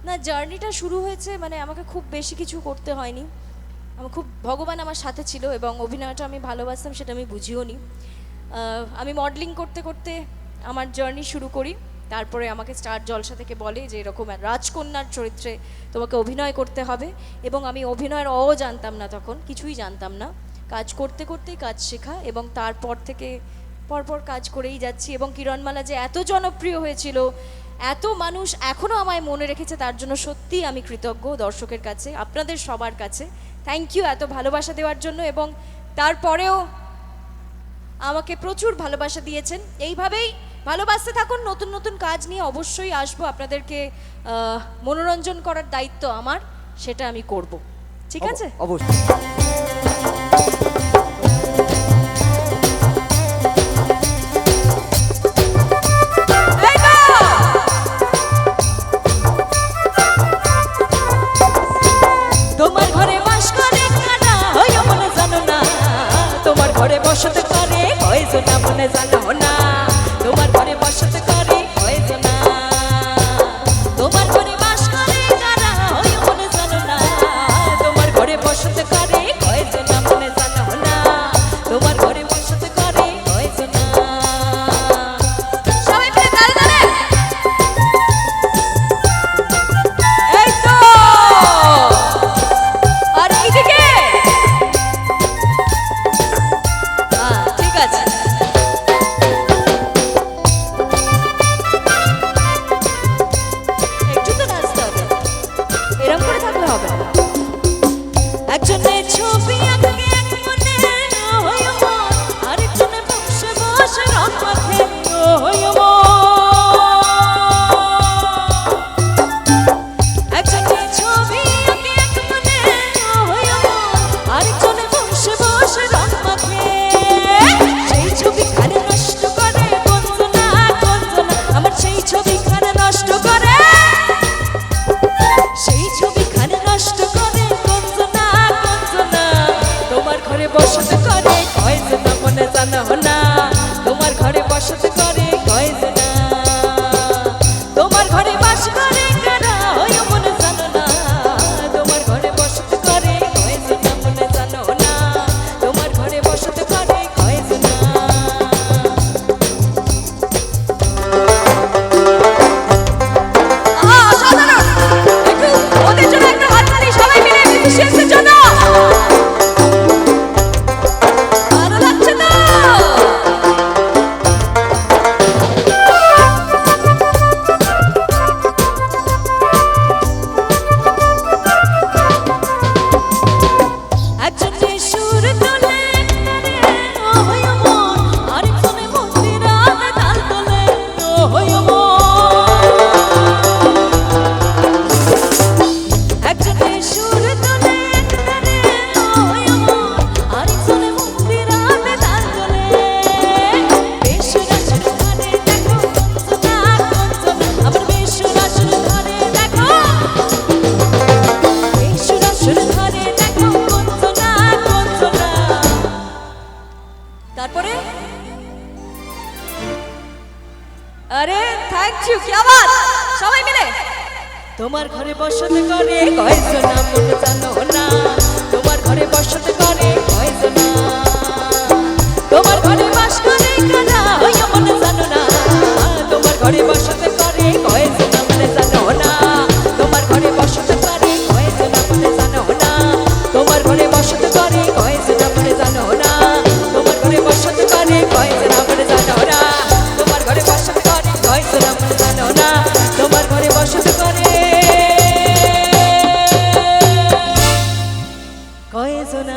না, জার্নিটা শুরু হয়েছে মানে আমাকে খুব বেশি কিছু করতে হয়নি। আমার খুব ভগবান আমার সাথে ছিল এবং অভিনয়টা আমি ভালোবাসতাম সেটা আমি বুঝিও নি। আমি মডেলিং করতে করতে আমার জার্নি শুরু করি। তারপরে আমাকে স্টার জলসা থেকে বলে যে এরকম রাজকন্যার চরিত্রে তোমাকে অভিনয় করতে হবে, এবং আমি অভিনয়ের জানতাম না, তখন কিছুই জানতাম না। কাজ করতে করতেই কাজ শেখা, এবং তারপর থেকে পরপর কাজ করেই যাচ্ছি। এবং কিরণমালা যে এত জনপ্রিয় হয়েছিল, এত মানুষ এখনও আমায় মনে রেখেছে, তার জন্য সত্যিই আমি কৃতজ্ঞ দর্শকের কাছে, আপনাদের সবার কাছে। থ্যাংক ইউ এত ভালোবাসা দেওয়ার জন্য, এবং তারপরেও আমাকে প্রচুর ভালোবাসা দিয়েছেন। এইভাবেই ভালোবাসতে থাকুন। নতুন নতুন কাজ নিয়ে অবশ্যই আসবো, আপনাদেরকে মনোরঞ্জন করার দায়িত্ব আমার, সেটা আমি করব। ঠিক আছে? অবশ্যই। তোমার ঘরে বাস করে কারা হয় মনে জানো না, তোমার ঘরে বসত করে কয়জন মনে জানো না, তোমার ঘরে বসত করে কয়জন, তোমার ঘরে বাস করে কারা হয় মনে জানো না, তোমার ঘরে বসত করে কয়জন মনে জানো না, তোমার ঘরে বসত করে কয়জন। সবাই মিলে তালে তালে, এই তো, আর এইদিকে ঠিক আছে। একটু তো নাচতে হবে, এরকম করে থাকলে হবে না। একজনের ছবি আঁকে এক মনে হয় মন, আরেকজনে বসে বসে রং মাখে হয় মন। একজনের ছবি আঁকে এক মনে হয় মন, আরেকজনে বসে বসে রং মাখে। সেই ছবি খানে নষ্ট করে কঞ্জনা কঞ্জনা, আমার সেই ছবি খানে নষ্ট করে, সেই ছবি খানে নষ্ট করে কঞ্জনা কঞ্জনা। তোমার ঘরে বসত করে কয়জন মনে জানো না, তোমার ঘরে বসত করে কয়জন, তোমার ঘরে বাস করে কারা হয় মনে জানো না, তোমার ঘরে বসত করে কয়জন মনে জানো না, তোমার ঘরে বসত করে কয়জন। অসাধারণ! একটু ওদের জন্য একটা হাততালি সবাই মিলে, মিউজিশিয়ানদের জন্য। ভালো লাগছে তো? একজনে সুর তোলে ও হয় মন, আরেকজনে মন্দিরাতে তাল তোলে ও হয় মন। একজনে সুর তোলে ও হয় মন, আরেকজনে মন্দিরাতে তাল তোলে। বেসুরা সুর ধরে দেখো কঞ্জনা কঞ্জনা, আবার বেসুরা সুর ধরে দেখো, বেসুরা সুর ধরে দেখো কঞ্জনা কঞ্জনা। তারপরে আরে থ্যাংক ইউ, কি আওয়াজ সবাই মিলে। তোমার ঘরে বসত করে কয়জন মনে জানো না, তোমার ঘরে বসত করে কয়জন, তোমার ঘরে বাস করে কারা হয় মনে জানো না, তোমার ঘরে বসত করে কয়জন মনে জানো না, তোমার ঘরে বসত করে কয়জন মনে জানো না, তোমার ঘরে বসত করে কয়জন মনে জানো না, তোমার ঘরে বসত করে কয়জন মনে জানো না, তোমার ঘরে বসত করে কয়জন মনে জানো না, তোমার ঘরে বসত করে কয়জন।